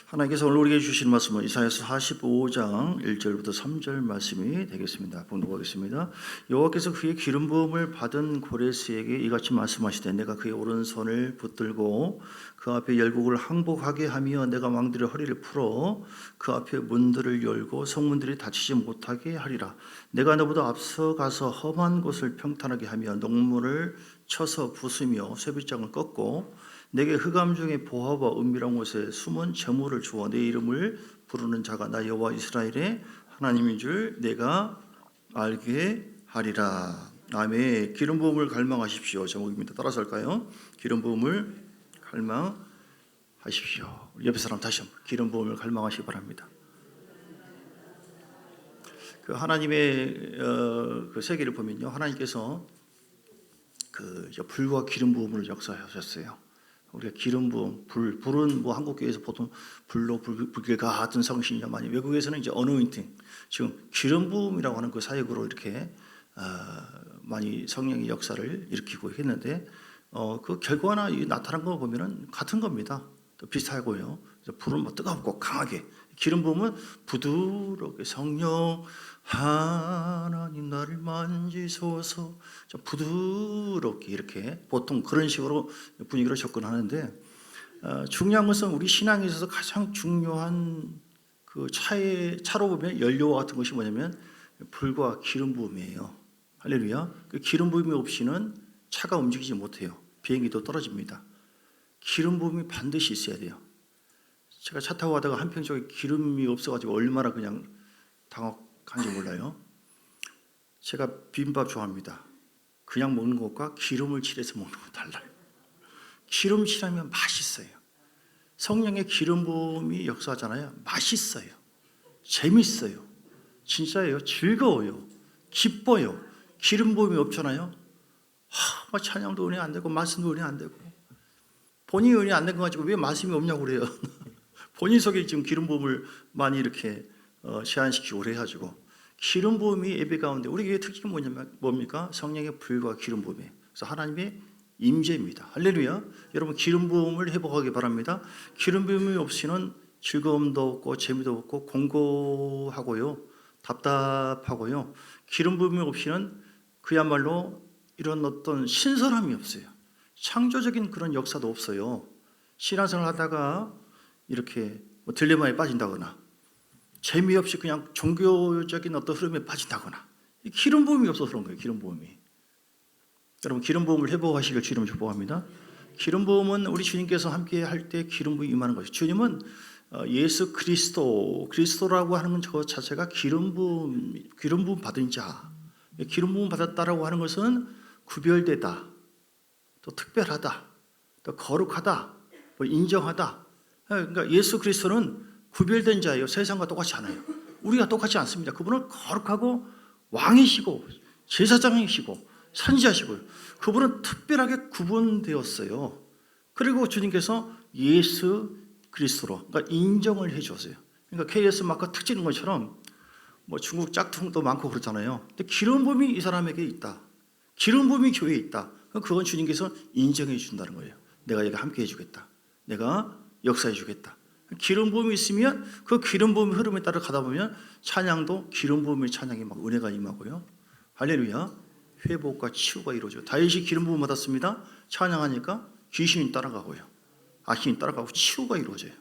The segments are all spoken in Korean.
하나님께서 오늘 우리에게 주신 말씀은 이사야서 45장 1절부터 3절 말씀이 되겠습니다. 봉독하겠습니다. 여호와께서 그의 기름 부음을 받은 고레스에게 이같이 말씀하시되 내가 그의 오른손을 붙들고 그 앞에 열국을 항복하게 하며 내가 왕들의 허리를 풀어 그 앞에 문들을 열고 성문들이 닫히지 못하게 하리라. 내가 너보다 앞서가서 험한 곳을 평탄하게 하며 농물을 쳐서 부수며 쇠빗장을 꺾고 내게 흑암 중에 보화와 은밀한 곳에 숨은 재물을 주어 내 이름을 부르는 자가 나 여호와 이스라엘의 하나님인 줄 내가 알게 하리라. 아멘. 기름 부음을 갈망하십시오. 제목입니다. 따라서 할까요? 기름 부음을 갈망하십시오. 옆에 사람 다시 한번 기름 부음을 갈망하시기 바랍니다. 그 하나님의 그 세계를 보면요, 하나님께서 그 불과 기름 부음을 역사하셨어요. 우리가 기름 부음, 불은 뭐 한국 교회에서 보통 불로 불길 같은 성신이냐 많이, 외국에서는 이제 어노인팅, 지금 기름 부음이라고 하는 그 사역으로 이렇게 많이 성령의 역사를 일으키고 했는데 그 결과나 나타난 거 보면은 같은 겁니다. 또 비슷하고요. 불은 뭐 뜨겁고 강하게, 기름 부음은 부드럽게 성령 하나님 나를 만지소서, 부드럽게 이렇게 보통 그런 식으로 분위기로 접근하는데, 중요한 것은 우리 신앙에 있어서 가장 중요한 그 차로 보면 연료와 같은 것이 뭐냐면 불과 기름 부음이에요. 할렐루야. 그 기름 부음이 없이는 차가 움직이지 못해요. 비행기도 떨어집니다. 기름 부음이 반드시 있어야 돼요. 제가 차 타고 가다가 한평 쪽에 기름이 없어가지고 얼마나 그냥 당혹한지 몰라요. 제가 비빔밥 좋아합니다. 그냥 먹는 것과 기름을 칠해서 먹는 거 달라요. 기름 칠하면 맛있어요. 성령의 기름 부음이 역사하잖아요. 맛있어요. 재밌어요. 진짜예요. 즐거워요. 기뻐요. 기름 부음이 없잖아요. 막 찬양도 은혜 안 되고 말씀도 은혜 안 되고, 본인이 은혜 안 된 거 가지고 왜 말씀이 없냐고 그래요. 본인 속에 지금 기름 부음을 많이 이렇게 제한시키고 그래가지고, 기름 부음이 예배 가운데 우리 교회 특징이 뭡니까? 성령의 불과 기름 부음이에요. 그래서 하나님의 임재입니다. 할렐루야. 여러분 기름 부음을 회복하기 바랍니다. 기름 부음이 없이는 즐거움도 없고 재미도 없고 공고하고요, 답답하고요. 기름 부음이 없이는 그야말로 이런 어떤 신선함이 없어요. 창조적인 그런 역사도 없어요. 신앙생활 하다가 이렇게 뭐 딜레마에 빠진다거나 재미없이 그냥 종교적인 어떤 흐름에 빠진다거나, 기름 부음이 없어서 그런 거예요. 기름 부음이. 여러분 기름 부음을 회복하시길 주님 축복합니다. 기름 부음은 우리 주님께서 함께 할 때 기름 부음이 임하는 것이죠. 주님은 예수 그리스도라고 하는 것 자체가 기름 부음 받은 자, 기름 부음 받았다라고 하는 것은 구별되다, 또 특별하다, 또 거룩하다, 뭐 인정하다. 그러니까 예수 그리스도는 구별된 자예요. 세상과 똑같지 않아요. 우리가 똑같지 않습니다. 그분은 거룩하고 왕이시고 제사장이시고 선지자시고요. 그분은 특별하게 구분되었어요. 그리고 주님께서 예수 그리스도로, 그러니까 인정을 해주었어요. 그러니까 KS 마크 탁 찍는 것처럼 뭐 중국 짝퉁도 많고 그렇잖아요. 근데 기름 부음이 이 사람에게 있다, 기름 부음이 교회에 있다, 그건 주님께서 인정해 준다는 거예요. 내가 여기 함께 해주겠다, 내가 역사해 주겠다. 기름 부음이 있으면 그 기름 부음의 흐름에 따라 가다 보면 찬양도 기름 부음의 찬양이 막 은혜가 임하고요. 할렐루야. 회복과 치유가 이루어져요. 다윗이 기름 부음 받았습니다. 찬양하니까 귀신이 따라가고요, 악신이 따라가고 치유가 이루어져요.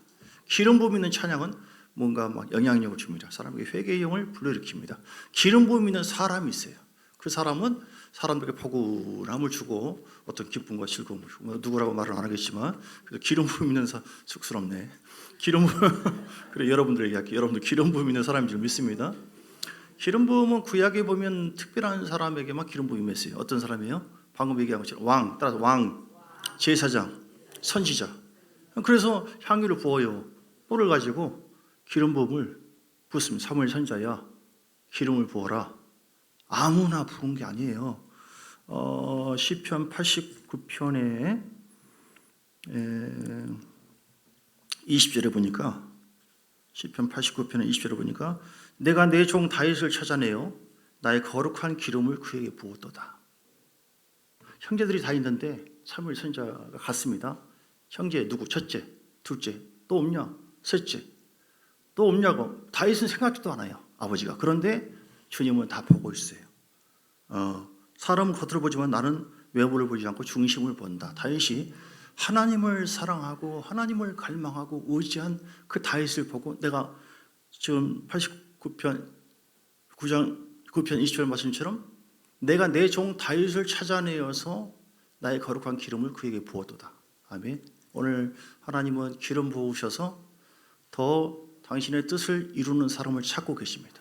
기름 부음 있는 찬양은 뭔가 막 영향력을 줍니다. 사람에게 회개의 영을 불러일으킵니다. 기름 부음 있는 사람이 있어요. 그 사람은 사람들에게 포근함을 주고 어떤 기쁨과 즐거움을 주고, 누구라고 말은 안 하겠지만 그래서 기름 부음 있는 쑥스럽네. 기름 부음 그래, 여러분들 얘기할게요. 여러분들 기름 부음 있는 사람인 줄 믿습니다. 기름 부음은 구약에 보면 특별한 사람에게만 기름 부음이 임했어요. 어떤 사람이에요? 방금 얘기한 것처럼 왕, 따라서 왕, 제사장, 선지자. 그래서 향유를 부어요. 뿔을 가지고 기름 부음을 붓습니다. 사무엘 선지자야, 기름을 부어라. 아무나 부은 게 아니에요. 시편 89편에 20절에 보니까, 시편 89편의 20절에 보니까 내가 내 종 다윗을 찾아내어 나의 거룩한 기름을 그에게 부었도다. 형제들이 다 있는데 사무엘 선지자가 갔습니다. 형제 누구? 첫째, 둘째, 또 없냐? 셋째, 또 없냐고. 다윗은 생각지도 않아요, 아버지가. 그런데 주님은 다 보고 있어요. 사람은 겉으로 보지만 나는 외모를 보지 않고 중심을 본다. 다윗이 하나님을 사랑하고 하나님을 갈망하고 의지한 그 다윗을 보고, 내가 지금 89편 9편 20절 말씀처럼 내가 내 종 다윗을 찾아내어서 나의 거룩한 기름을 그에게 부었도다. 아멘. 오늘 하나님은 기름 부으셔서 더 당신의 뜻을 이루는 사람을 찾고 계십니다.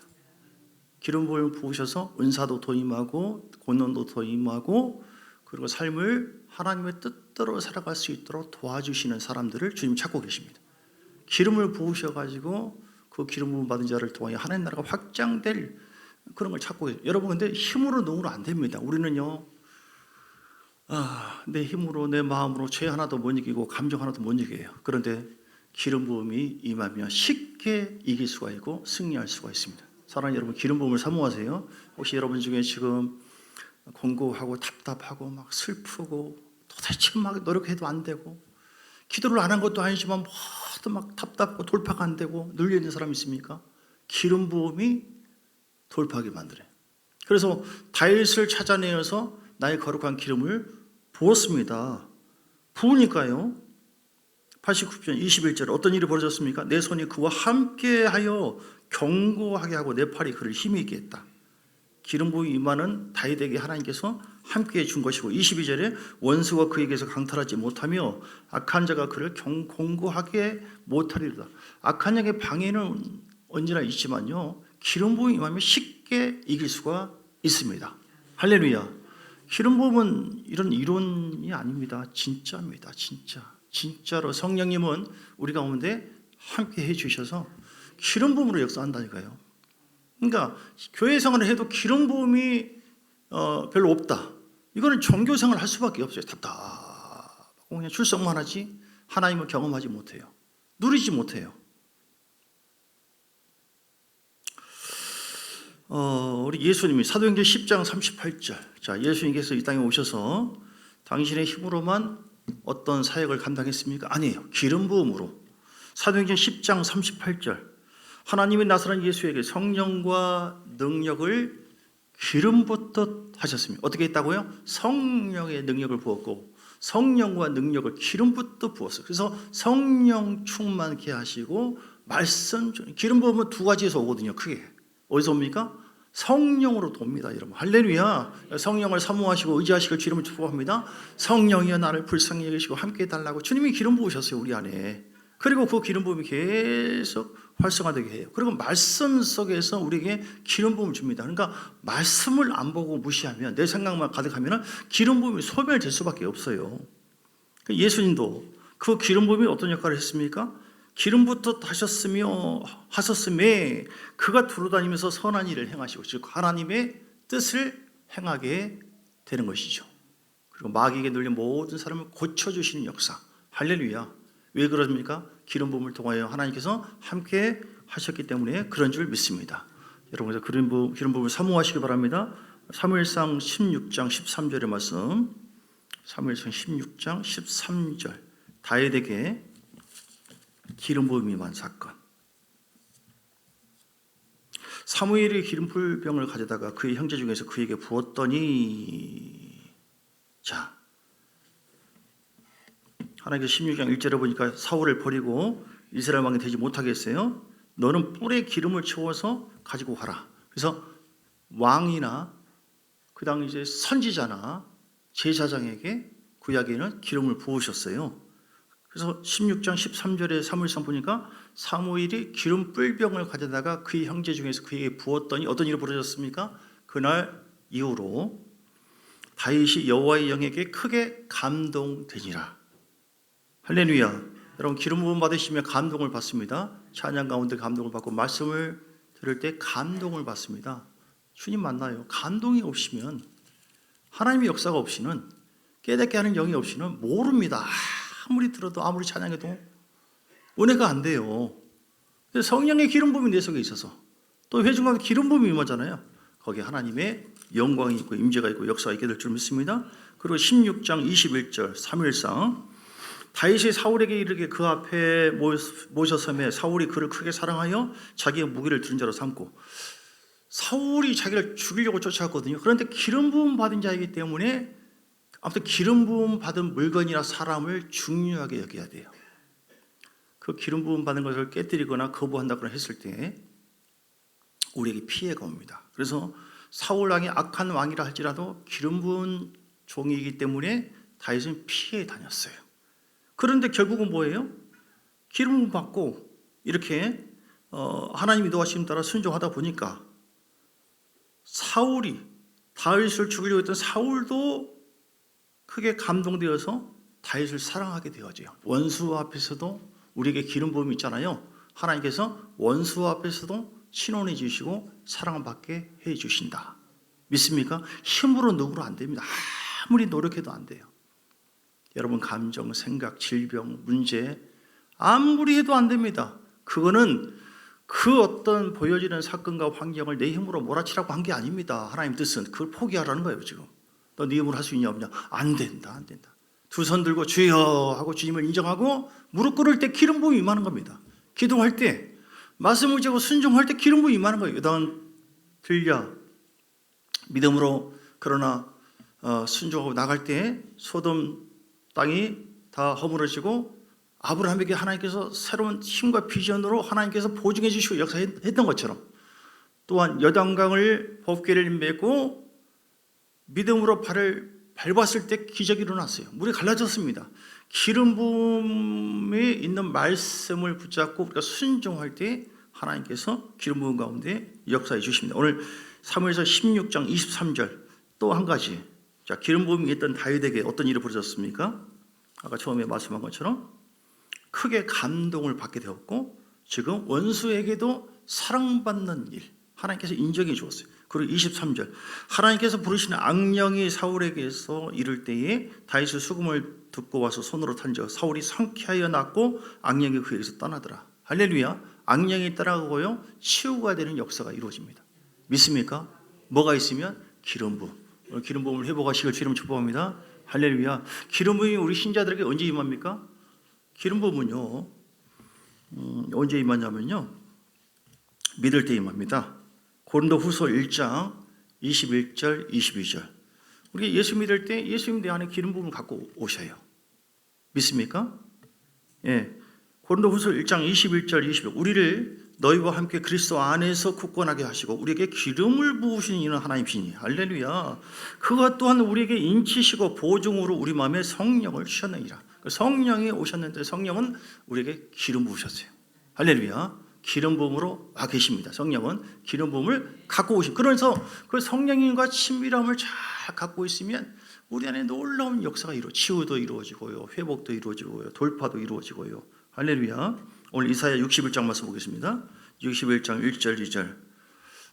기름 부으셔서 은사도 더 임하고 권능도 더 임하고, 그리고 삶을 하나님의 뜻대로 살아갈 수 있도록 도와주시는 사람들을 주님 찾고 계십니다. 기름을 부으셔가지고 그 기름 부음 받은 자를 통하여 하나님 나라가 확장될 그런 걸 찾고 계세요. 여러분, 근데 힘으로 능으로 안 됩니다. 우리는요, 내 힘으로 내 마음으로 죄 하나도 못 이기고 감정 하나도 못 이겨요. 그런데 기름 부음이 임하면 쉽게 이길 수가 있고 승리할 수가 있습니다. 사랑하는 여러분, 기름 부음을 사모하세요. 혹시 여러분 중에 지금 공고하고 답답하고 막 슬프고 도대체 막 노력해도 안 되고 기도를 안 한 것도 아니지만 뭐도 막 답답하고 돌파가 안 되고 눌려 있는 사람 있습니까? 기름 부음이 돌파하게 만들어요. 그래서 다윗을 찾아내어서 나의 거룩한 기름을 부었습니다. 부으니까요, 89편 21절 어떤 일이 벌어졌습니까? 내 손이 그와 함께하여 견고하게 하고 내 팔이 그를 힘이 있게 했다. 기름 부음이 임하는 다윗에게 하나님께서 함께해 준 것이고, 22절에 원수가 그에게서 강탈하지 못하며 악한 자가 그를 공고하게 못하리로다. 악한 자의 방해는 언제나 있지만요, 기름 부음이 임하면 쉽게 이길 수가 있습니다. 할렐루야. 기름 부음은 이런 이론이 아닙니다. 진짜입니다. 진짜로 성령님은 우리 가운데 함께 해주셔서 기름 부음으로 역사한다니까요. 그러니까 교회 생활을 해도 기름 부음이 별로 없다, 이거는 종교 생활을 할 수밖에 없어요. 답답하고 그냥 출석만 하지 하나님을 경험하지 못해요. 누리지 못해요. 우리 예수님이 사도행전 10장 38절, 자, 예수님께서 이 땅에 오셔서 당신의 힘으로만 어떤 사역을 감당했습니까? 아니에요. 기름 부음으로. 사도행전 10장 38절, 하나님이 나사렛 예수에게 성령과 능력을 기름 붓듯 하셨습니다. 어떻게 했다고요? 성령의 능력을 부었고 성령과 능력을 기름 붓듯 부었어요. 그래서 성령 충만케 하시고 말씀, 기름 부으면 두 가지에서 오거든요. 크게 어디서 옵니까? 성령으로 돕니다. 여러분, 할렐루야. 성령을 사모하시고 의지하시고 기름을 축복합니다. 성령이여 나를 불쌍히 여기시고 함께 해달라고 주님이 기름 부으셨어요, 우리 안에. 그리고 그 기름 부음이 계속 활성화되게 해요. 그리고 말씀 속에서 우리에게 기름 부음을 줍니다. 그러니까 말씀을 안 보고 무시하면, 내 생각만 가득하면 기름 부음이 소멸될 수밖에 없어요. 예수님도 그 기름 부음이 어떤 역할을 했습니까? 기름부터 하셨음에 그가 두루다니면서 선한 일을 행하시고, 즉 하나님의 뜻을 행하게 되는 것이죠. 그리고 마귀에게 눌린 모든 사람을 고쳐주시는 역사. 할렐루야. 왜 그럽니까? 기름 부음을 통하여 하나님께서 함께 하셨기 때문에 그런 줄 믿습니다. 여러분, 그래서 기름 부음을 사모하시기 바랍니다. 사무엘상 16장 13절의 말씀, 사무엘상 16장 13절, 다윗에게 기름 부음이 임한 사건. 사무엘이 기름불병을 가져다가 그의 형제 중에서 그에게 부었더니, 자, 하나님께서 16장 1절에 보니까 사울을 버리고 이스라엘 왕이 되지 못하게 했어요. 너는 뿔에 기름을 채워서 가지고 가라. 그래서 왕이나 그 당 이제 선지자나 제사장에게 구약에는 기름을 부으셨어요. 그래서 16장 13절에 사무엘상 보니까 사무엘이 기름 뿔병을 가져다가 그의 형제 중에서 그에게 부었더니 어떤 일이 벌어졌습니까? 그날 이후로 다윗이 여호와의 영에게 크게 감동되니라. 할렐루야. 여러분, 기름 부음 받으시면 감동을 받습니다. 찬양 가운데 감동을 받고 말씀을 들을 때 감동을 받습니다. 주님 만나요. 감동이 없이면, 하나님의 역사가 없이는, 깨닫게 하는 영이 없이는 모릅니다. 아무리 들어도 아무리 찬양해도 은혜가 안 돼요. 성령의 기름 부음이 내 속에 있어서, 또 회중가운데 기름 부음이 임하잖아요. 거기에 하나님의 영광이 있고 임재가 있고 역사가 있게 될 줄 믿습니다. 그리고 16장 21절 사무엘상, 다윗이 사울에게 이르게 그 앞에 모셔서매 사울이 그를 크게 사랑하여 자기의 무기를 들은 자로 삼고, 사울이 자기를 죽이려고 쫓아왔거든요. 그런데 기름 부음 받은 자이기 때문에 아무튼 기름 부음 받은 물건이나 사람을 중요하게 여겨야 돼요. 그 기름 부음 받은 것을 깨뜨리거나 거부한다거나 했을 때 우리에게 피해가 옵니다. 그래서 사울 왕이 악한 왕이라 할지라도 기름 부은 종이기 때문에 다윗은 피해 다녔어요. 그런데 결국은 뭐예요? 기름 받고 이렇게 하나님의 인도하심 따라 순종하다 보니까 사울이, 다윗을 죽이려고 했던 사울도 크게 감동되어서 다윗을 사랑하게 되어져요. 원수 앞에서도 우리에게 기름 부음이 있잖아요. 하나님께서 원수 앞에서도 신원해 주시고 사랑받게 해 주신다. 믿습니까? 힘으로 누구로 안 됩니다. 아무리 노력해도 안 돼요. 여러분 감정, 생각, 질병, 문제 아무리 해도 안 됩니다. 그거는 그 어떤 보여지는 사건과 환경을 내 힘으로 몰아치라고 한 게 아닙니다. 하나님 뜻은 그걸 포기하라는 거예요. 지금 너 네 힘으로 할 수 있냐 없냐? 안 된다, 안 된다. 두 손 들고 주여 하고 주님을 인정하고 무릎 꿇을 때 기름 부음이 임하는 겁니다. 기도할 때, 말씀을 지고 순종할 때 기름 부음이 임하는 거예요. 요단 들려 믿음으로 그러나 순종하고 나갈 때 소돔 땅이 다 허물어지고 아브라함에게 하나님께서 새로운 힘과 비전으로 하나님께서 보증해 주시고 역사했던 것처럼, 또한 여단강을 법궤를 메고 믿음으로 발을 밟았을 때 기적이 일어났어요. 물이 갈라졌습니다. 기름 부음에 있는 말씀을 붙잡고 우리가 순종할 때 하나님께서 기름 부음 가운데 역사해 주십니다. 오늘 사무엘서 16장 23절 또 한 가지, 자, 기름 부음이 있던 다윗에게 어떤 일이 벌어졌습니까? 아까 처음에 말씀한 것처럼 크게 감동을 받게 되었고 지금 원수에게도 사랑받는 일 하나님께서 인정해 주었어요. 그리고 23절 하나님께서 부르시는 악령이 사울에게서 이를 때에 다윗의 수금을 듣고 와서 손으로 탄저 사울이 상쾌하여 낫고 악령이 그에게서 떠나더라. 할렐루야. 악령이 떠나고요 치유가 되는 역사가 이루어집니다. 믿습니까? 뭐가 있으면 기름 부음. 오늘 기름 부음을 회복하시길 주님 축복합니다. 할렐루야. 기름 부음이 우리 신자들에게 언제 임합니까? 기름 부음은요 언제 임하냐면요 믿을 때 임합니다. 고린도후서 1장 21절 22절 우리 예수 믿을 때 예수님 내 안에 기름 부음을 갖고 오셔요. 믿습니까? 예. 고린도후서 1장 21절 22절 우리를 너희와 함께 그리스도 안에서 굳건하게 하시고 우리에게 기름을 부으시는 이는 하나님이시니 할렐루야. 그것 또한 우리에게 인치시고 보증으로 우리 마음에 성령을 주셨느니라. 성령이 오셨는데 성령은 우리에게 기름 부으셨어요. 할렐루야. 기름 부음으로 와 계십니다. 성령은 기름 부음을 갖고 오신. 그래서 그 성령님과 친밀함을 잘 갖고 있으면 우리 안에 놀라운 역사가 치유도 이루어지고요, 회복도 이루어지고요, 돌파도 이루어지고요. 할렐루야. 오늘 이사야 61장 말씀 보겠습니다. 61장 1절 2절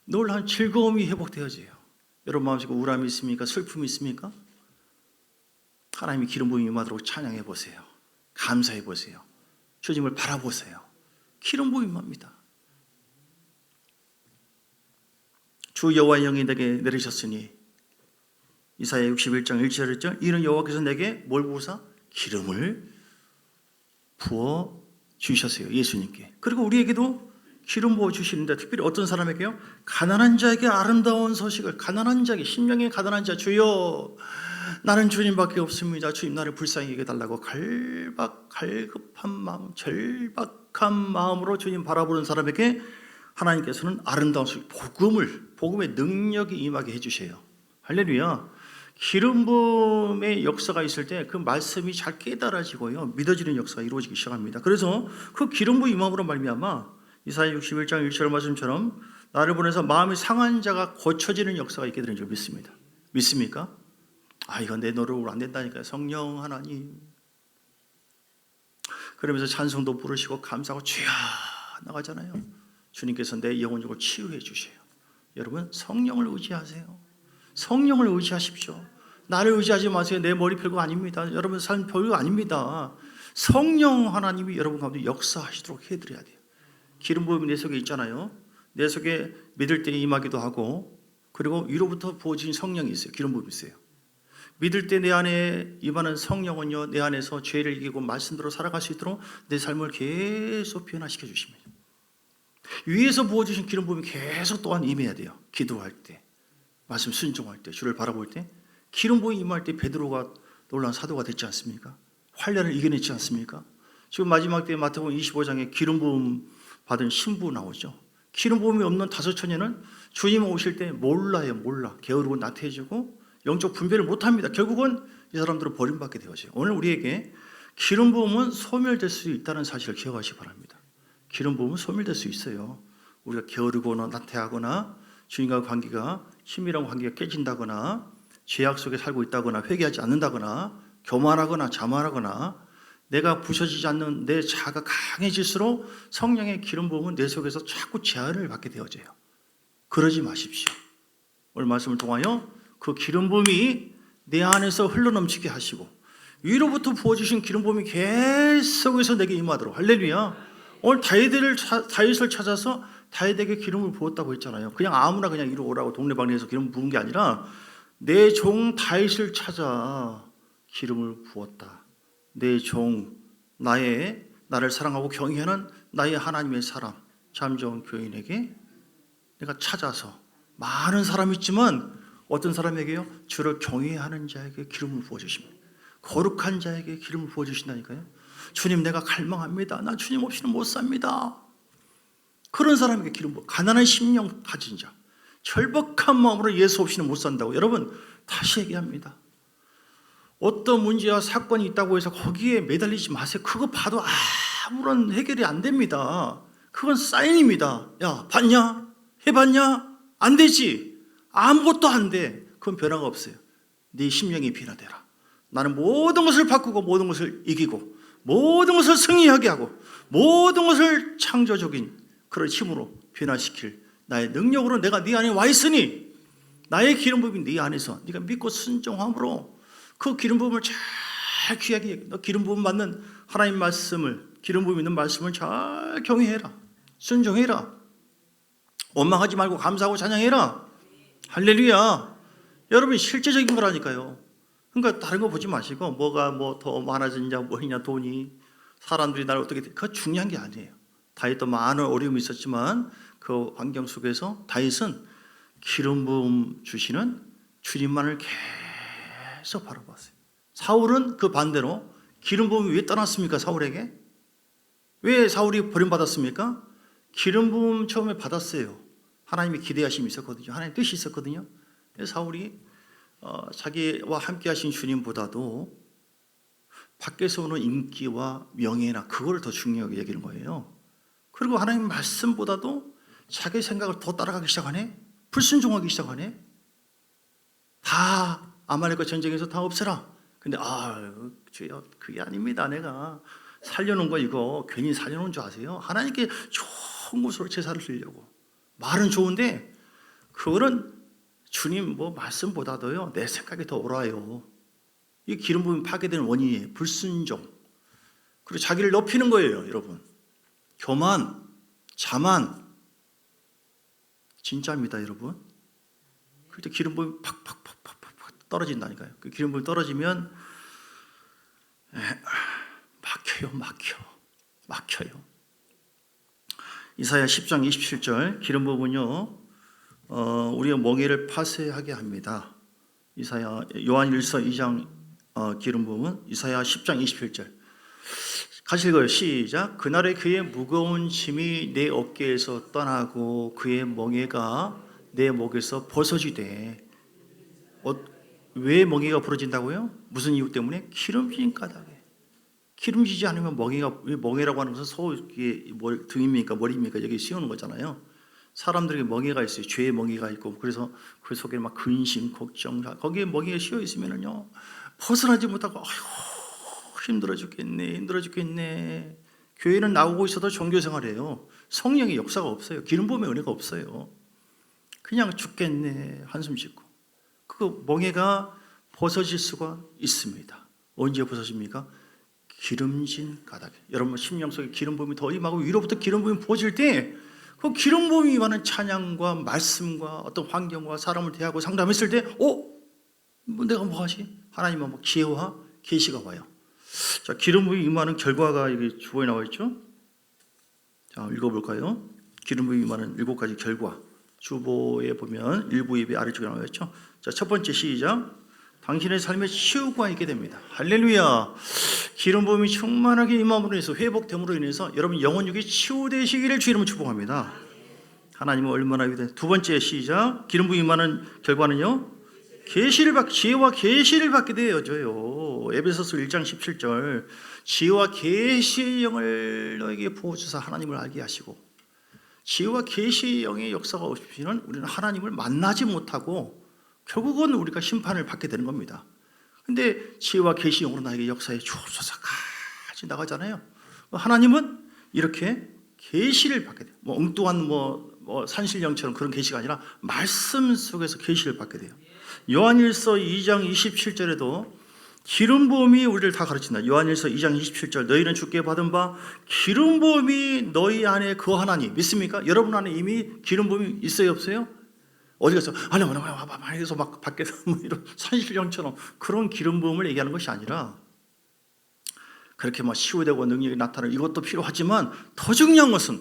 놀라운 즐거움이 회복되어져요. 여러분 마음속에 우울함이 있습니까? 슬픔이 있습니까? 하나님이 기름 부음이 임하도록 찬양해 보세요. 감사해 보세요. 주님을 바라보세요. 기름 부음이 임합니다. 주 여호와의 영이 내게 내리셨으니 이사야 61장 1절 1절 이는 여호와께서 내게 뭘 부으사? 기름을 부어 주셨어요. 예수님께. 그리고 우리에게도 기름 부어 주시는데 특별히 어떤 사람에게요? 가난한 자에게 아름다운 소식을, 가난한 자에게, 심령의 가난한 자, 주여 나는 주님밖에 없습니다. 주님 나를 불쌍히 여겨달라고 갈급한 마음, 절박한 마음으로 주님 바라보는 사람에게 하나님께서는 아름다운 소식, 복음의 능력이 임하게 해주세요. 할렐루야. 기름 부음의 역사가 있을 때 그 말씀이 잘 깨달아지고요 믿어지는 역사가 이루어지기 시작합니다. 그래서 그 기름 부음 임함으로 말미암아 이사야 61장 1절 말씀처럼 나를 보내서 마음이 상한 자가 고쳐지는 역사가 있게 되는 줄 믿습니다. 믿습니까? 이건 내 노력으로 안 된다니까요. 성령 하나님. 그러면서 찬송도 부르시고 감사하고 주야 나가잖아요. 주님께서 내 영혼적으로 치유해 주세요. 여러분 성령을 의지하세요. 성령을 의지하십시오. 나를 의지하지 마세요. 내 머리 별거 아닙니다. 여러분 삶 별거 아닙니다. 성령 하나님이 여러분 가운데 역사하시도록 해드려야 돼요. 기름 부음이 내 속에 있잖아요. 내 속에 믿을 때 임하기도 하고 그리고 위로부터 부어진 성령이 있어요. 기름 부음이 있어요. 믿을 때 내 안에 임하는 성령은요, 내 안에서 죄를 이기고 말씀대로 살아갈 수 있도록 내 삶을 계속 변화시켜 주십니다. 위에서 부어주신 기름 부음이 계속 또한 임해야 돼요. 기도할 때, 말씀 순종할 때, 주를 바라볼 때, 기름 부음이 임할 때 베드로가 놀라운 사도가 됐지 않습니까? 환란을 이겨냈지 않습니까? 지금 마지막 때 마태복음 25장에 기름 부음 받은 신부 나오죠. 기름 부음이 없는 다섯 처녀는 주님 오실 때 몰라요. 몰라. 게으르고 나태해지고 영적 분별을 못합니다. 결국은 이 사람들은 버림받게 되어져요. 오늘 우리에게 기름 부음은 소멸될 수 있다는 사실을 기억하시기 바랍니다. 기름 부음은 소멸될 수 있어요. 우리가 게으르거나 나태하거나 주님과 관계가 힘이랑 관계가 깨진다거나 죄악 속에 살고 있다거나 회개하지 않는다거나 교만하거나 자만하거나 내가 부서지지 않는 내 자아가 강해질수록 성령의 기름 부음은 내 속에서 자꾸 제한을 받게 되어져요. 그러지 마십시오. 오늘 말씀을 통하여 그 기름 부음이 내 안에서 흘러넘치게 하시고 위로부터 부어주신 기름 부음이 계속해서 내게 임하도록. 할렐루야. 오늘 다윗을 찾아서 다윗에게 기름을 부었다고 했잖아요. 그냥 아무나 그냥 이리 오라고 동네방네에서 기름 부은 게 아니라 내 종 다윗을 찾아 기름을 부었다. 내 종 나를 사랑하고 경외하는 나의 하나님의 사람 잠정 교인에게 내가 찾아서 많은 사람이 있지만 어떤 사람에게요? 주를 경외하는 자에게 기름을 부어주십니다. 거룩한 자에게 기름을 부어주신다니까요. 주님 내가 갈망합니다. 나 주님 없이는 못 삽니다. 그런 사람에게 기름 부어. 가난한 심령 가진 자, 절박한 마음으로 예수 없이는 못 산다고. 여러분 다시 얘기합니다. 어떤 문제와 사건이 있다고 해서 거기에 매달리지 마세요. 그거 봐도 아무런 해결이 안 됩니다. 그건 사인입니다. 야, 봤냐? 해봤냐? 안 되지. 아무것도 안 돼. 그건 변화가 없어요. 네 심령이 변화되라. 나는 모든 것을 바꾸고 모든 것을 이기고 모든 것을 승리하게 하고 모든 것을 창조적인 그런 힘으로 변화시킬 나의 능력으로 내가 네 안에 와 있으니 나의 기름 부음이 네 안에서 네가 믿고 순종함으로 그 기름 부음을 잘 귀하게 너 기름 부음 받는 하나님 말씀을 기름 부음 있는 말씀을 잘 경외해라. 순종해라. 원망하지 말고 감사하고 찬양해라. 할렐루야. 여러분 실제적인 거라니까요. 그러니까 다른 거 보지 마시고 뭐가 뭐 더 많아졌냐 뭐냐 돈이 사람들이 나를 어떻게 그거 중요한 게 아니에요. 다윗도 많은 어려움이 있었지만 그 환경 속에서 다윗은 기름 부음 주시는 주님만을 계속 바라봤어요. 사울은 그 반대로 기름 부음이 왜 떠났습니까? 사울에게 왜 사울이 버림받았습니까? 기름 부음 처음에 받았어요. 하나님의 기대하심이 있었거든요. 하나님의 뜻이 있었거든요. 사울이 자기와 함께 하신 주님보다도 밖에서 오는 인기와 명예나 그걸 더 중요하게 여기는 거예요. 그리고 하나님 말씀보다도 자기 생각을 더 따라가기 시작하네. 불순종하기 시작하네. 다 아말렉과 전쟁에서 다 없애라. 근데 주여 그게 아닙니다. 내가 살려놓은 거 이거 괜히 살려놓은 줄 아세요? 하나님께 좋은 곳으로 제사를 드리려고. 말은 좋은데 그거는 주님 말씀보다도요 내 생각이 더 옳아요. 이 기름 부음이 파괴되는 원인이에요. 불순종. 그리고 자기를 높이는 거예요. 여러분 교만, 자만 진짜입니다. 여러분 그럴 때 기름 부음이 팍팍팍팍팍 떨어진다니까요. 그 기름 부음이 떨어지면 막혀요. 이사야 10장 27절 기름 부음은요 우리의 멍에를 파쇄하게 합니다. 요한일서 2장 기름 부음은 이사야 10장 27절 같이 읽어요. 시작. 그날에 그의 무거운 짐이 내 어깨에서 떠나고 그의 멍에가 내 목에서 벗어지되. 왜 멍에가 부러진다고요? 무슨 이유 때문에? 기름진 까닭에. 기름지지 않으면 멍에라고 하는 것은 이게 등입니까 머리입니까? 여기 씌우는 거잖아요. 사람들에게 멍에가 있어요. 죄의 멍에가 있고 그래서 그 속에 막 근심, 걱정 거기에 멍에가 씌워 있으면은요 벗어나지 못하고 힘들어 죽겠네. 교회는 나오고 있어도 종교생활이에요. 성령의 역사가 없어요. 기름 부음의 은혜가 없어요. 그냥 죽겠네 한숨 짓고. 그 멍에가 벗어질 수가 있습니다. 언제 벗어집니까? 기름진 까닭에. 여러분 심령 속에 기름 부음이 더 임하고 위로부터 기름 부음이 부어질 때 그 기름 부음이 임하는 찬양과 말씀과 어떤 환경과 사람을 대하고 상담했을 때 내가 뭐 하지? 하나님은 뭐 지혜와 계시가 와요. 자, 기름 부음이 임하는 결과가 여기 주보에 나와 있죠. 자, 읽어볼까요? 기름 부음이 임하는 7가지 결과. 주보에 보면 일부 예배 아래쪽에 나와 있죠. 자, 첫 번째 시작. 당신의 삶에 치유가 있게 됩니다. 할렐루야. 기름 부음이 충만하게 임함으로 인해서, 회복됨으로 인해서 여러분 영혼육이 치유되시기를 주 이름으로 축복합니다. 하나님은 얼마나 위대해. 두 번째 시작. 기름 부음이 임하는 결과는요, 지혜와 계시를 받게 되어져요. 에베소서 1장 17절. 지혜와 계시의 영을 너에게 부어주사 하나님을 알게 하시고, 지혜와 계시의 영의 역사가 없이는 우리는 하나님을 만나지 못하고 결국은 우리가 심판을 받게 되는 겁니다. 근데 지혜와 계시 영으로 나에게 역사에 주옵소서 같이 나가잖아요. 하나님은 이렇게 계시를 받게 돼요. 뭐 엉뚱한 산신령처럼 그런 계시가 아니라 말씀 속에서 계시를 받게 돼요. 요한일서 2장 27절에도 기름 부음이 우리를 다 가르친다. 요한일서 2장 27절. 너희는 주께 받은 바 기름 부음이 너희 안에 거하나니. 믿습니까? 여러분 안에 이미 기름 부음이 있어요, 없어요? 어디 가서 해서 막 밖에서 이런 산신령처럼 그런 기름 부음을 얘기하는 것이 아니라, 그렇게 막 치유되고 능력이 나타나는 이것도 필요하지만 더 중요한 것은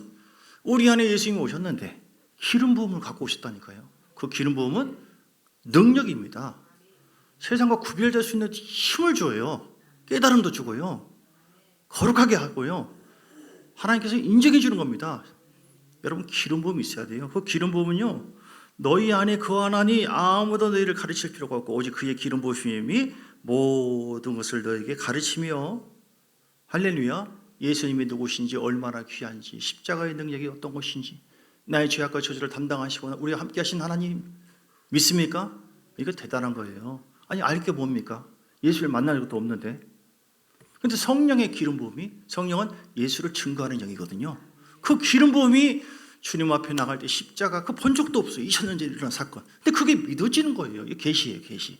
우리 안에 예수님이 오셨는데 기름 부음을 갖고 오셨다니까요. 그 기름 부음은 능력입니다. 세상과 구별될 수 있는 힘을 줘요. 깨달음도 주고요. 거룩하게 하고요. 하나님께서 인정해 주는 겁니다. 여러분, 기름 부음이 있어야 돼요. 그 기름 부음은요, 너희 안에 거하나니 아무도 너희를 가르칠 필요가 없고 오직 그의 기름 부으심이 모든 것을 너에게 가르치며. 할렐루야. 예수님이 누구신지, 얼마나 귀한지, 십자가의 능력이 어떤 것인지, 나의 죄악과 저주를 담당하시거나 우리와 함께 하신 하나님 믿습니까? 이거 대단한 거예요. 아니, 알 게 뭡니까? 예수를 만날 것도 없는데. 근데 성령의 기름 부음이, 성령은 예수를 증거하는 영이거든요. 그 기름 부음이 주님 앞에 나갈 때 십자가 그 본 적도 없어요. 2000년 전에 일어난 사건. 근데 그게 믿어지는 거예요. 이게 계시예요, 계시.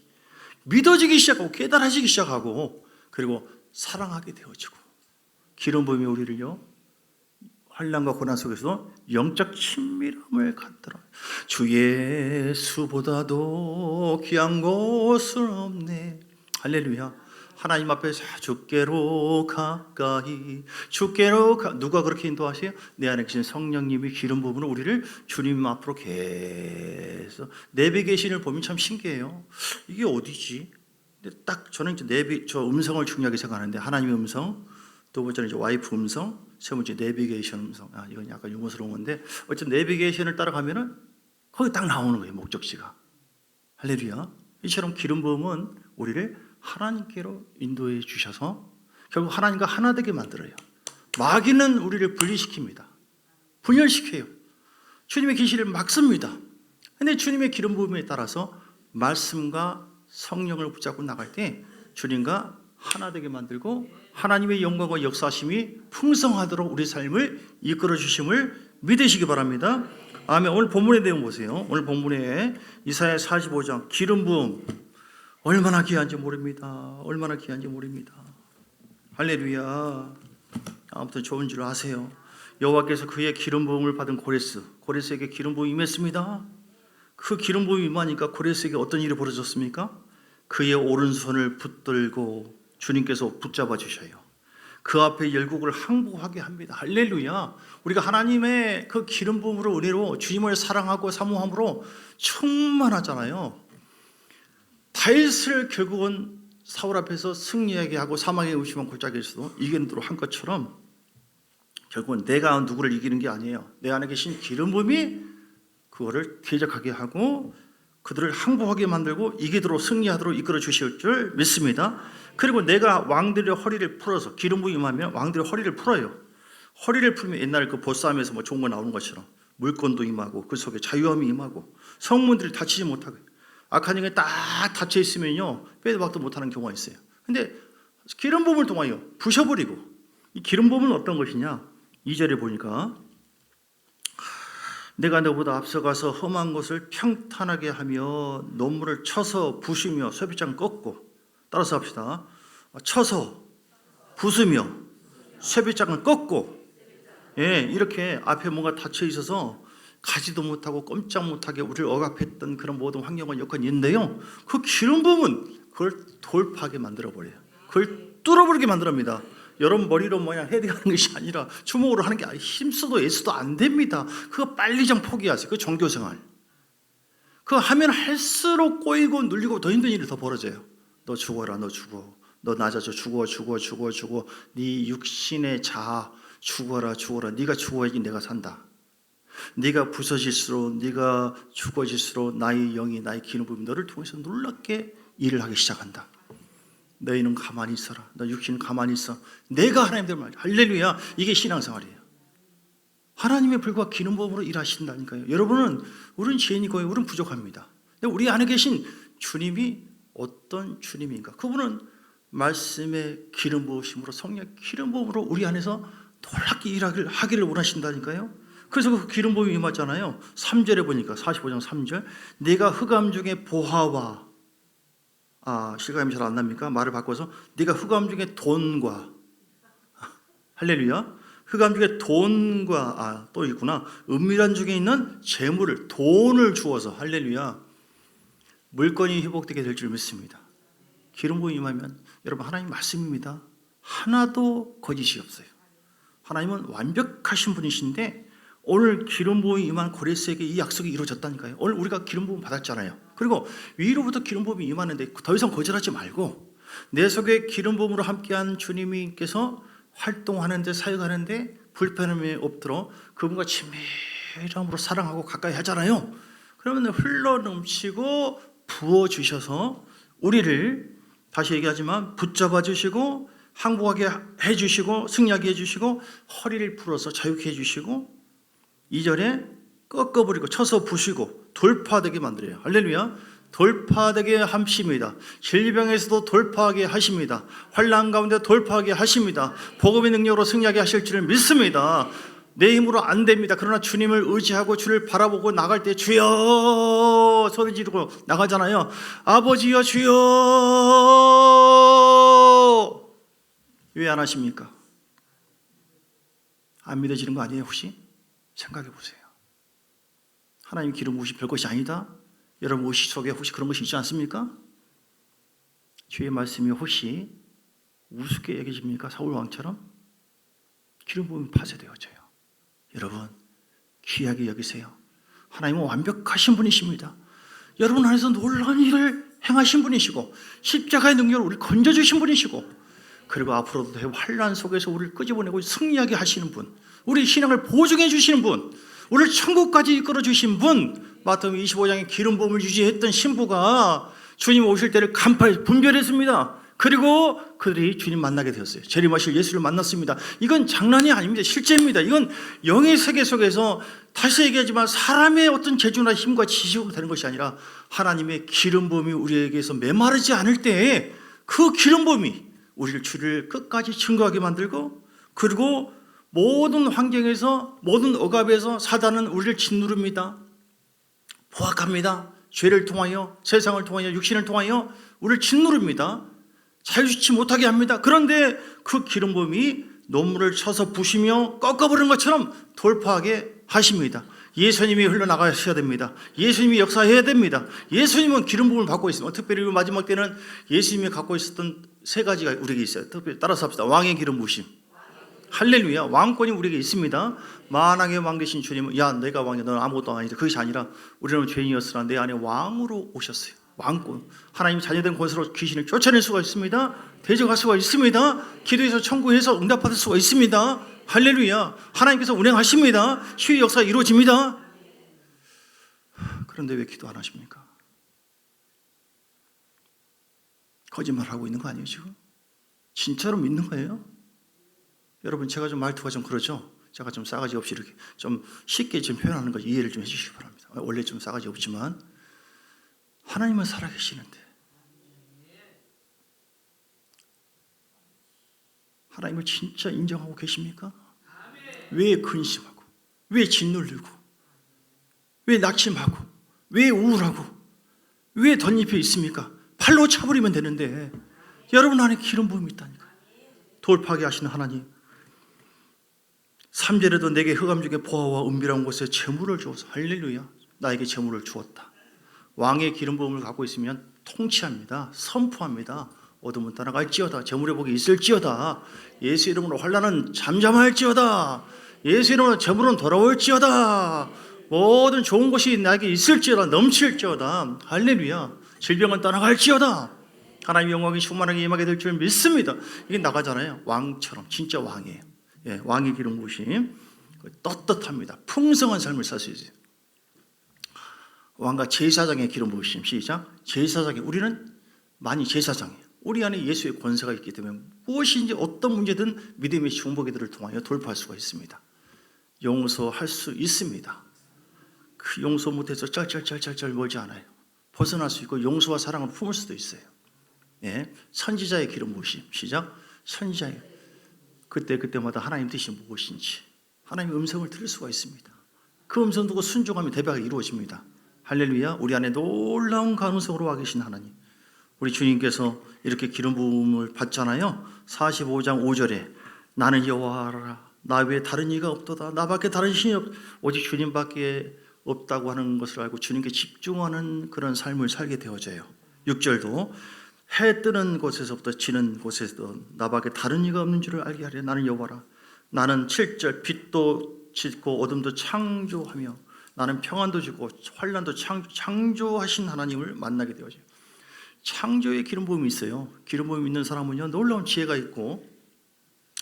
믿어지기 시작하고 깨달아지기 시작하고 그리고 사랑하게 되어지고. 기름 부음이 우리를요, 환난과 고난 속에서 영적 친밀함을 갖더라. 주 예수보다도 귀한 곳은 없네. 할렐루야. 하나님 앞에서 주께로 가까이, 누가 그렇게 인도하세요? 내 안에 계신 성령님이 기름 부음으로 우리를 주님 앞으로 계속. 내비게이션을 보면 참 신기해요. 이게 어디지? 근데 딱 저는 이제 저 음성을 중요하게 생각하는데, 하나님의 음성, 두 번째는 이제 와이프 음성, 세 번째 내비게이션 음성. 이건 약간 유머스러운 건데, 어쨌든 내비게이션을 따라가면은 거기 딱 나오는 거예요, 목적지가. 할렐루야. 이처럼 기름 부음은 우리를 하나님께로 인도해 주셔서 결국 하나님과 하나 되게 만들어요. 마귀는 우리를 분리시킵니다. 분열시켜요. 주님의 계시를 막습니다. 근데 주님의 기름 부음에 따라서 말씀과 성령을 붙잡고 나갈 때 주님과 하나 되게 만들고 하나님의 영광과 역사심이 풍성하도록 우리 삶을 이끌어 주심을 믿으시기 바랍니다. 아멘. 오늘 본문의 내용 보세요. 오늘 본문에 이사야 45장 기름 부음, 얼마나 귀한지 모릅니다. 얼마나 귀한지 모릅니다. 할렐루야. 아무튼 좋은 줄 아세요. 여호와께서 그의 기름 부음을 받은 고레스에게 기름 부음이 임했습니다. 그 기름 부음이 임하니까 고레스에게 어떤 일이 벌어졌습니까? 그의 오른손을 붙들고 주님께서 붙잡아 주셔요. 그 앞에 열국을 항복하게 합니다. 할렐루야. 우리가 하나님의 그 기름 부음으로, 은혜로 주님을 사랑하고 사모함으로 충만하잖아요. 다윗을 결국은 사울 앞에서 승리하게 하고 사망의 의심한 골짜기에서도 이기도록 한 것처럼 결국은 내가 누구를 이기는 게 아니에요. 내 안에 계신 기름 부음이 그거를 대적하게 하고 그들을 항복하게 만들고 이기도록 승리하도록 이끌어 주실 줄 믿습니다. 그리고 내가 왕들의 허리를 풀어서, 기름 부음이 임하면 왕들의 허리를 풀어요. 허리를 풀면 옛날 그 보싸움에서 좋은 거 나오는 것처럼 물권도 임하고 그 속에 자유함이 임하고 성문들이 닫히지 못하게, 악한 영에 딱 닫혀 있으면요 빼도 박도 못하는 경우가 있어요. 근데 기름 부음을 통하여 부셔버리고, 이 기름 부음은 어떤 것이냐? 2절에 보니까 내가 너보다 앞서가서 험한 곳을 평탄하게 하며 논문을 쳐서 부수며 쇠빗장 꺾고, 따라서 합시다. 쳐서 부수며 쇠빗장을 꺾고, 이렇게 앞에 뭔가 닫혀 있어서 가지도 못하고 꼼짝 못하게 우리를 억압했던 그런 모든 환경과 여건이 있는데요, 그 기름 부음은 그걸 돌파하게 만들어버려요. 그걸 뚫어버리게 만들어합니다. 여러분 머리로 뭐냐 헤딩하는 것이 아니라 주먹으로 하는 게 아니라 힘써도 애써도 안 됩니다. 그거 빨리 좀 포기하세요. 그 종교생활. 그거 하면 할수록 꼬이고 눌리고 더 힘든 일이 더 벌어져요. 너 죽어라, 너 죽어. 너 낮아져 죽어. 네 육신의 자아 죽어라. 네가 죽어야지 내가 산다. 네가 부서질수록, 네가 죽어질수록 나의 영이, 나의 기름 부음이 너를 통해서 놀랍게 일을 하기 시작한다. 너희는 가만히 있어라. 너 육신은 가만히 있어. 내가 하나님들 말. 할렐루야. 이게 신앙생활이에요. 하나님의 불과 기름 부음으로 일하신다니까요. 여러분은 우리는 죄인이고 우리는 부족합니다. 근데 우리 안에 계신 주님이 어떤 주님인가? 그분은 말씀의 기름 부으심으로, 성령 기름 부음으로 우리 안에서 놀랍게 일하기를 원하신다니까요. 그래서 그 기름 부음이 임하잖아요. 3절에 보니까 45장 3절 내가 흑암 중에 보화와 실감이 잘 안 납니까? 말을 바꿔서 네가 흑암 중에 돈과 할렐루야. 흑암 중에 돈과 또 있구나. 은밀한 중에 있는 재물을, 돈을 주어서 할렐루야. 물건이 회복되게 될 줄 믿습니다. 기름 부음이 임하면 여러분 하나님 말씀입니다. 하나도 거짓이 없어요. 하나님은 완벽하신 분이신데 오늘 기름 부음이 임한 고레스에게 이 약속이 이루어졌다니까요. 오늘 우리가 기름 부음 받았잖아요. 그리고 위로부터 기름 부음이 임하는데 더 이상 거절하지 말고 내 속에 기름 부음으로 함께한 주님께서 활동하는데, 사역하는데 불편함이 없도록 그분과 친밀함으로 사랑하고 가까이 하잖아요. 그러면 흘러넘치고 부어주셔서 우리를, 다시 얘기하지만, 붙잡아 주시고 항복하게 해주시고 승리하게 해주시고 허리를 풀어서 자유케 해주시고 2절에 꺾어버리고 쳐서 부시고 돌파되게 만들어요. 할렐루야. 돌파되게 하십니다. 질병에서도 돌파하게 하십니다. 환난 가운데 돌파하게 하십니다. 복음의 능력으로 승리하게 하실 줄을 믿습니다. 내 힘으로 안 됩니다. 그러나 주님을 의지하고 주를 바라보고 나갈 때 주여 소리 지르고 나가잖아요. 아버지여 주여. 왜 안 하십니까? 안 믿어지는 거 아니에요 혹시? 생각해 보세요. 하나님 기름 부으신 별것이 아니다. 여러분 의식 속에 혹시 그런 것이 있지 않습니까? 주의 말씀이 혹시 우습게 여겨집니까? 사울 왕처럼? 기름 부음이 파쇄되어져요. 여러분 귀하게 여기세요. 하나님은 완벽하신 분이십니다. 여러분 안에서 놀라운 일을 행하신 분이시고 십자가의 능력으로 우리를 건져주신 분이시고 그리고 앞으로도 환난 속에서 우리를 끄집어내고 승리하게 하시는 분, 우리 신앙을 보증해 주시는 분, 우리를 천국까지 이끌어 주신 분, 마태복음 25장에 기름 부음을 유지했던 신부가 주님 오실 때를 간파해 분별했습니다. 그리고 그들이 주님 만나게 되었어요. 재림하실 예수를 만났습니다. 이건 장난이 아닙니다. 실제입니다. 이건 영의 세계 속에서 다시 얘기하지만 사람의 어떤 재주나 힘과 지식으로 되는 것이 아니라 하나님의 기름 부음이 우리에게서 메마르지 않을 때에 그 기름 부음이 우리를 주를 끝까지 증거하게 만들고 그리고 모든 환경에서 모든 억압에서 사단은 우리를 짓누릅니다. 포악합니다. 죄를 통하여 세상을 통하여 육신을 통하여 우리를 짓누릅니다. 자유치 못하게 합니다. 그런데 그 기름 부음이 논문을 쳐서 부시며 꺾어버리는 것처럼 돌파하게 하십니다. 예수님이 흘러나가셔야 됩니다. 예수님이 역사해야 됩니다. 예수님은 기름 부음을 받고 있습니다. 특별히 마지막 때는 예수님이 갖고 있었던 세 가지가 우리에게 있어요. 특별히 따라서 합시다. 왕의 기름 부으심. 할렐루야. 왕권이 우리에게 있습니다. 만왕의 왕 되신 주님은 야 내가 왕이야 너는 아무것도 아니다. 그것이 아니라 우리는 죄인이었으나 내 안에 왕으로 오셨어요. 왕권. 하나님 자녀된 권세로 귀신을 쫓아낼 수가 있습니다. 대적할 수가 있습니다. 기도해서 청구해서 응답받을 수가 있습니다. 할렐루야. 하나님께서 운행하십니다. 치유의 역사가 이루어집니다. 그런데 왜 기도 안 하십니까? 거짓말하고 있는 거 아니에요 지금? 진짜로 믿는 거예요? 여러분 제가 좀 말투가 좀 그러죠? 제가 좀 싸가지 없이 이렇게 좀 쉽게 좀 표현하는 거 이해를 좀 해주시기 바랍니다. 원래 좀 싸가지 없지만 하나님은 살아계시는데 하나님을 진짜 인정하고 계십니까? 왜 근심하고 왜 짓눌리고 왜 낙심하고 왜 우울하고 왜 덧입혀 있습니까? 팔로 차버리면 되는데 여러분 안에 기름 부음이 있다니까요. 돌파하게 하시는 하나님. 3절에도 내게 흑암 중에 보화와 은밀한 곳에 재물을 주어서 할렐루야 나에게 재물을 주었다. 왕의 기름 부음을 갖고 있으면 통치합니다. 선포합니다. 어둠은 떠나갈지어다. 재물의 복이 있을지어다. 예수 이름으로 환난은 잠잠할지어다. 예수 이름으로 재물은 돌아올지어다. 모든 좋은 것이 나에게 있을지어다. 넘칠지어다. 할렐루야. 질병은 떠나갈지어다. 하나님의 영광이 충만하게 임하게 될 줄 믿습니다. 이게 나가잖아요. 왕처럼 진짜 왕이에요. 예, 왕의 기름 부으심 떳떳합니다. 풍성한 삶을 살 수 있어요. 왕과 제사장의 기름 부으심. 시작. 제사장이, 우리는 많이 제사장이에요. 우리 안에 예수의 권세가 있기 때문에 무엇인지 어떤 문제든 믿음의 중보기들을 통하여 돌파할 수가 있습니다. 용서할 수 있습니다. 그 용서 못해서 짤짤짤짤 멀지 않아요. 벗어날 수 있고 용서와 사랑을 품을 수도 있어요. 예, 선지자의 기름 부으심. 시작. 선지자의, 그때마다 하나님 뜻이 무엇인지 하나님의 음성을 들을 수가 있습니다. 그 음성 듣고 순종하면 대박이 이루어집니다. 할렐루야. 우리 안에 놀라운 가능성으로 와 계신 하나님, 우리 주님께서 이렇게 기름 부음을 받잖아요. 45장 5절에 나는 여호와라, 나 외에 다른 이가 없도다. 나밖에 다른 신이 오직 주님밖에 없다고 하는 것을 알고 주님께 집중하는 그런 삶을 살게 되어져요. 6절도 해 뜨는 곳에서부터 지는 곳에서도 나밖에 다른 이가 없는 줄을 알게 하려. 나는 여호와라. 나는 7절 빛도 짓고 어둠도 창조하며 나는 평안도 주고 환난도 창조하신 하나님을 만나게 되어져요. 창조의 기름 부음이 있어요. 기름 부음이 있는 사람은요, 놀라운 지혜가 있고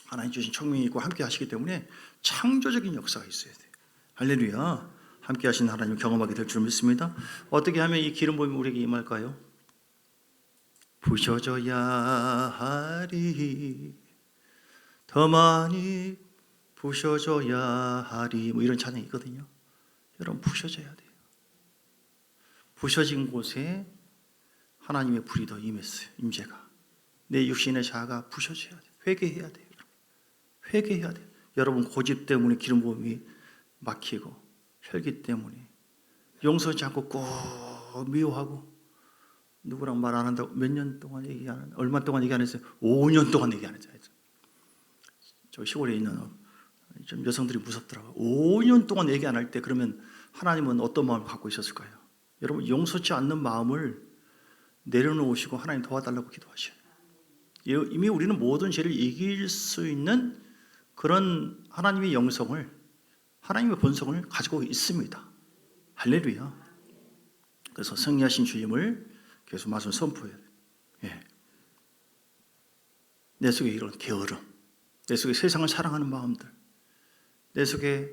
하나님 주신 총명이 있고 함께 하시기 때문에 창조적인 역사가 있어야 돼요. 할렐루야. 함께 하신 하나님 경험하게 될 줄 믿습니다. 어떻게 하면 이 기름 부음이 우리에게 임할까요? 부셔져야 하리, 더 많이 부셔져야 하리, 뭐 이런 찬양이 있거든요. 여러분, 부셔져야 돼요. 부셔진 곳에 하나님의 불이 더 임했어요. 임재가. 내 육신의 자아가 부셔져야 돼요. 회개해야 돼요. 회개해야 돼요. 여러분, 고집 때문에 기름 부음이 막히고 혈기 때문에 용서하지 않고 꼭 미워하고 누구랑 말 안 한다고 몇 년 동안 얘기 안 했어요. 얼마 동안 얘기 안 했어요. 5년 동안 얘기 안 했어요. 저 시골에 있는 좀 여성들이 무섭더라고요. 5년 동안 얘기 안 할 때 그러면 하나님은 어떤 마음을 갖고 있었을까요? 여러분, 용서치 않는 마음을 내려놓으시고 하나님 도와달라고 기도하셔요. 이미 우리는 모든 죄를 이길 수 있는 그런 하나님의 영성을, 하나님의 본성을 가지고 있습니다. 할렐루야. 그래서 승리하신 주님을 계속 말씀 선포해야 돼요. 예. 내 속에 이런 게으름, 내 속에 세상을 사랑하는 마음들, 내 속에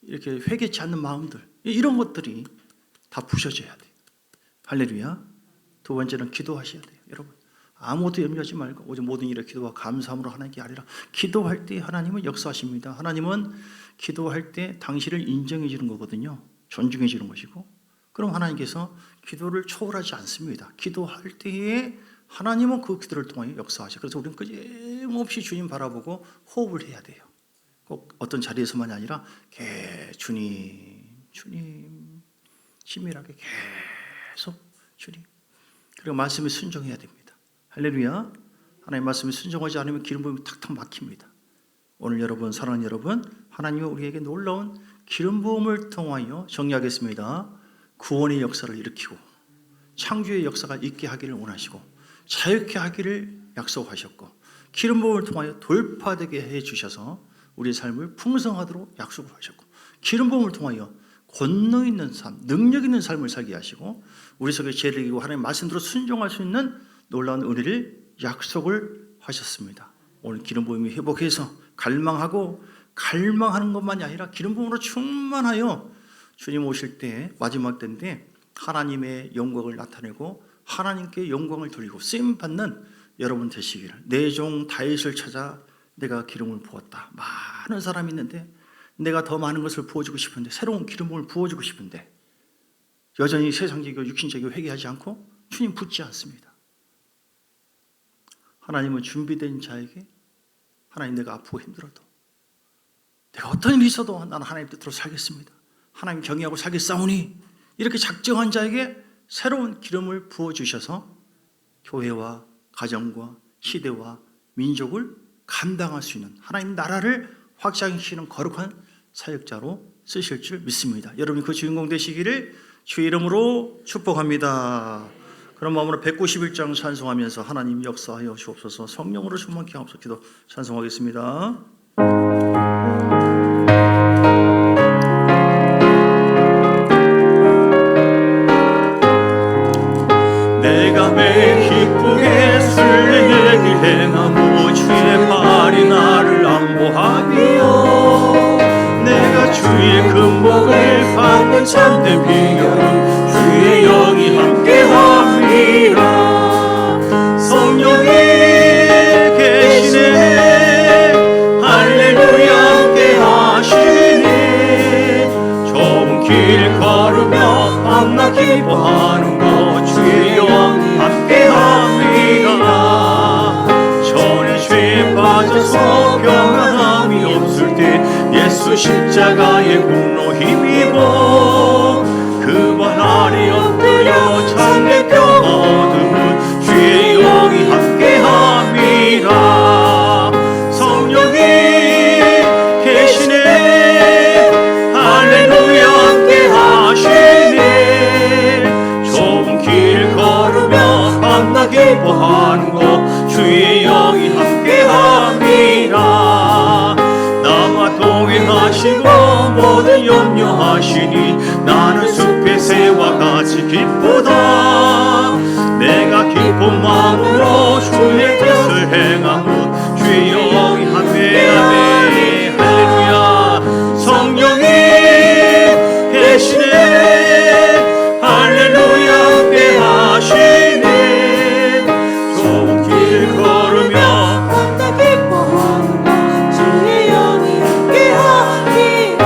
이렇게 회개치 않는 마음들, 이런 것들이 다 부셔져야 돼요. 할렐루야. 두 번째는 기도하셔야 돼요. 여러분, 아무것도 염려하지 말고 오직 모든 일에 기도와 감사함으로 하나님께 아뢰라. 기도할 때 하나님은 역사하십니다. 하나님은 기도할 때 당신을 인정해 주는 거거든요. 존중해 주는 것이고, 그럼 하나님께서 기도를 초월하지 않습니다. 기도할 때에 하나님은 그 기도를 통하여 역사하셔요. 그래서 우리는 끊임없이 주님 바라보고 호흡을 해야 돼요. 꼭 어떤 자리에서만이 아니라 주님 친밀하게 계속 주님, 그리고 말씀에 순종해야 됩니다. 할렐루야. 하나님 말씀에 순종하지 않으면 기름 부음이 탁탁 막힙니다. 오늘 여러분, 사랑하는 여러분, 하나님은 우리에게 놀라운 기름 부음을 통하여 정리하겠습니다. 구원의 역사를 일으키고 창조의 역사가 있게 하기를 원하시고 자유케 하기를 약속하셨고 기름 부음을 통하여 돌파되게 해주셔서 우리의 삶을 풍성하도록 약속을 하셨고 기름 부음을 통하여 권능 있는 삶, 능력 있는 삶을 살게 하시고 우리 속에 죄를 이기고 하나님 말씀대로 순종할 수 있는 놀라운 은혜를 약속을 하셨습니다. 오늘 기름 부음이 회복해서 갈망하는 것만이 아니라 기름 부음으로 충만하여 주님 오실 때, 마지막 때인데 하나님의 영광을 나타내고 하나님께 영광을 돌리고 쓰임받는 여러분 되시기를. 내 종 다윗을 찾아 내가 기름을 부었다. 많은 사람이 있는데 내가 더 많은 것을 부어주고 싶은데, 새로운 기름을 부어주고 싶은데 여전히 세상적이고 육신적이고 회개하지 않고 주님 붙지 않습니다. 하나님은 준비된 자에게, 하나님 내가 아프고 힘들어도 내가 어떤 일이 있어도 나는 하나님 뜻대로 살겠습니다, 하나님 경외하고 살겠사오니, 이렇게 작정한 자에게 새로운 기름을 부어주셔서 교회와 가정과 시대와 민족을 감당할 수 있는, 하나님 나라를 확장시키는 거룩한 사역자로 쓰실 줄 믿습니다. 여러분이 그 주인공 되시기를 주의 이름으로 축복합니다. 그런 마음으로 191장 찬송하면서 하나님 역사하여 주옵소서. 성령으로 충만케 하옵소서. 기도 찬송하겠습니다. 내가 매 기쁘게 설레게 행하고 주의 발이 나를 안보하며 내가 주의 금복을 받는 참된 비결은 주의 영이 함께함이라. 성령이 계시네 할렐루야 함께하시네. 좁은 길 걸으며 밤낮 기뻐하는 것 주의 영이 함께함이라. 전에 죄에 빠져서 평안함이 없을 때 예수 십자가의 공로 힘입어 그만 아래 엎드려 참된 평화 얻음은 주의 영이 함께함이라. 성령이 계시네 할렐루야 함께하시네. 좁은 길 걸으며 밤낮 기뻐하는 것 주의 영이 함께함이라. 나와 동행하시고 모든 염려하시니 나는 숲의 새와 같이 기쁘다. 내가 기쁜 마음으로 주의 뜻을 행하고 주의 영이 함께하네. 할렐루야. 성령이 계시네 할렐루야 함께하시네. 좁은 길 걸으며 밤낮 기뻐하는 것 주의 영이 함께함이라.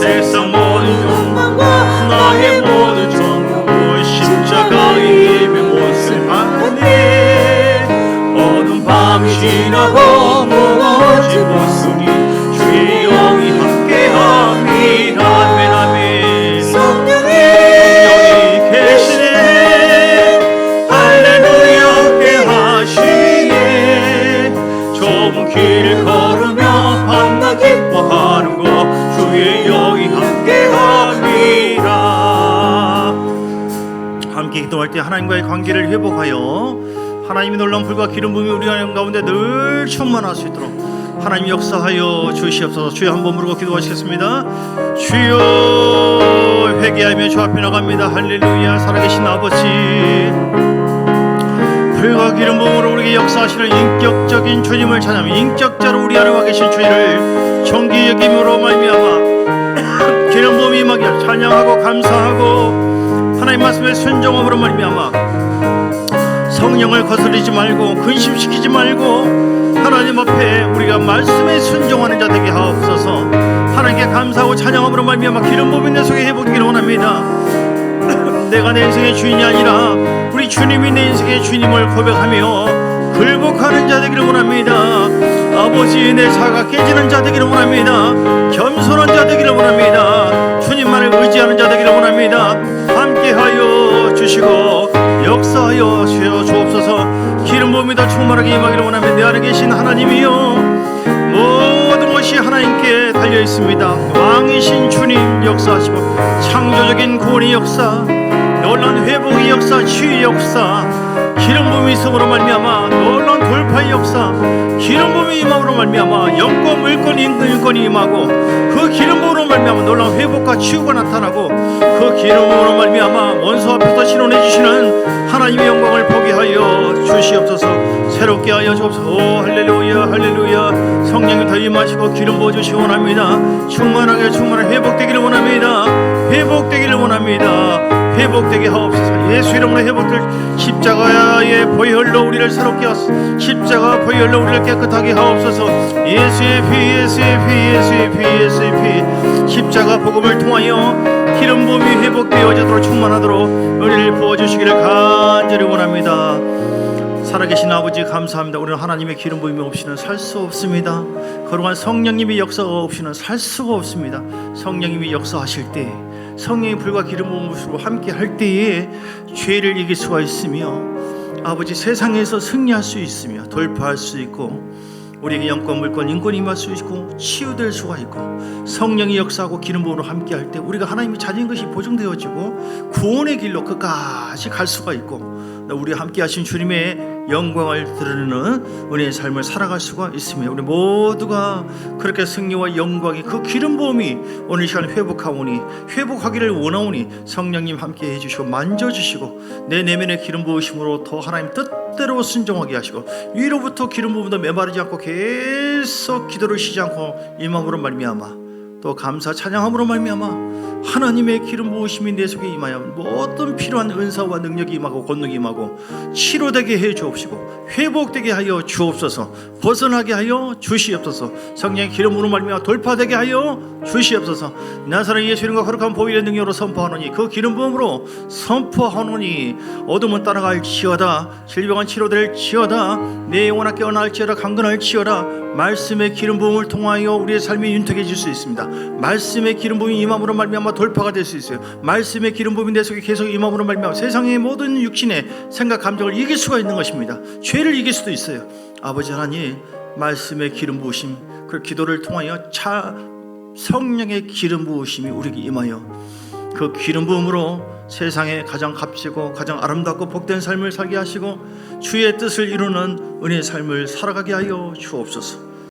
세상 모든 욕망과 나의 모든 정욕을 십자가의 예배 못을 받네. 어두운 밤이 지나고 무거워진 모습이 주의 영이 함께함이라. 아멘 아멘. 성령이 계시네 할렐루야 함께하시네. 좁은 길 걸으며 밤낮 기뻐하는 것 주의 영이 함께함이라. 함께 기도할 때 하나님과의 관계를 회복하여 하나님의 놀라운 불과 기름 부음이 우리 가운데 늘 충만할 수 있도록 하나님 역사하여 주시옵소서. 주여 한번 부르고 기도하시겠습니다. 주여 회개하며 주 앞에 나갑니다. 할렐루야. 살아계신 아버지, 불과 기름 부음으로 우리에게 역사하시는 인격적인 주님을 찬양하며 인격자로 우리 안에 와 계신 주님을 정기 여김으로 말미암아 기름 부음이 임하게 찬양하고 감사하고 하나님 말씀에 순종함으로 말미암아 성령을 거스르지 말고 근심시키지 말고 하나님 앞에 우리가 말씀에 순종하는 자 되게 하옵소서. 하나님께 감사하고 찬양함으로 말미암아 기름 부음이 내 속에 회복되기를 원합니다. 내가 내 인생의 주인이 아니라 우리 주님이 내 인생의 주님을 고백하며 굴복하는 자 되기를 원합니다. 아버지, 내 자가 깨지는 자 되기를 원합니다. 겸손한 자 되기를 원합니다. 주님만을 의지하는 자 되기를 원합니다. 함께하여 주시고 역사하여 주옵소서. 기름 부음이 더 충만하게 임하기를 원하며 내 안에 계신 하나님이여, 모든 것이 하나님께 달려 있습니다. 왕이신 주님 역사하시고 창조적인 구원의 역사, 놀라운 회복의 역사, 치유의 역사, 기름 부음이 있음으로 말미암아 놀라운 돌파의 역사, 기름 부음이 임함으로 말미암아 영권 물권 인권이 임하고 그 기름 부음으로 말미암아 놀라운 회복과 치유가 나타나고 그 기름 부음으로 말미암아 원수 앞에서 신원해 주시는 하나님의 영광을 보게 하여 주시옵소서. 새롭게 하여 주옵소서. 오 할렐루야 할렐루야. 성령이 더 임하시고 기름 부어주시기 원합니다. 충만하게 회복되기를 원합니다. 회복되기를 원합니다. 회복되게 하옵소서. 예수 이름으로 회복될 십자가의 보혈로 우리를 새롭게 하소서. 십자가 보혈로 우리를 깨끗하게 하옵소서. 예수의 피, 예수의 피, 예수의 피, 예수의 피. 십자가 복음을 통하여 기름 부음이 회복되어지도록 충만하도록 우리를 부어주시기를 간절히 원합니다. 살아계신 아버지 감사합니다. 우리는 하나님의 기름 부음이 없이는 살 수 없습니다. 거룩한 성령님의 역사가 없이는 살 수가 없습니다. 성령님이 역사하실 때, 성령의 불과 기름 부음으로 함께 할 때에 죄를 이길 수가 있으며 아버지 세상에서 승리할 수 있으며 돌파할 수 있고 우리에게 영권, 물권, 인권이 임할 수 있고 치유될 수가 있고 성령이 역사하고 기름 부음으로 함께할 때 우리가 하나님이 찾은 것이 보증되어지고 구원의 길로 끝까지 갈 수가 있고 우리와 함께하신 주님의 영광을 드러내는 은혜의 삶을 살아갈 수가 있으며 우리 모두가 그렇게 승리와 영광이 그 기름 부음이 오늘 이 시간 회복하오니 회복하기를 원하오니 성령님 함께 해주시고 만져주시고 내 내면의 기름 부으심으로 더 하나님 뜻대로 순종하게 하시고 위로부터 기름 부음도 메마르지 않고 계속 기도를 쉬지 않고 임함으로 말미암아 또 감사 찬양함으로 말미암아 하나님의 기름 부으심이 내 속에 임하여 모든 필요한 은사와 능력이 임하고 권능이 임하고 치료되게 해 주옵시고 회복되게 하여 주옵소서. 벗어나게 하여 주시옵소서. 성령의 기름으로 말미암아 돌파되게 하여 주시옵소서. 나사렛 예수 이름과 거룩한 보혈의 능력으로 선포하노니 그 기름 부음으로 선포하노니 어둠은 따라갈지어다 질병은 치료될지어다 내 영혼아 깨어날지어다 강건할지어다 말씀의 기름 부음을 통하여 우리의 삶이 윤택해질 수 있습니다. 말씀의 기름 부음이 임함으로 말미암아 돌파가 될 수 있어요. 말씀의 기름 부음이 내 속에 계속 임함으로 말미암아 세상의 모든 육신의 생각 감정을 이길 수가 있는 것입니다. 죄를 이길 수도 있어요. 아버지 하나님 말씀의 기름 부으심 그 기도를 통하여 성령의 기름 부으심이 우리에게 임하여 그 기름 부음으로 세상에 가장 값지고 가장 아름답고 복된 삶을 살게 하시고 주의 뜻을 이루는 은혜의 삶을 살아가게 하여 주옵소서.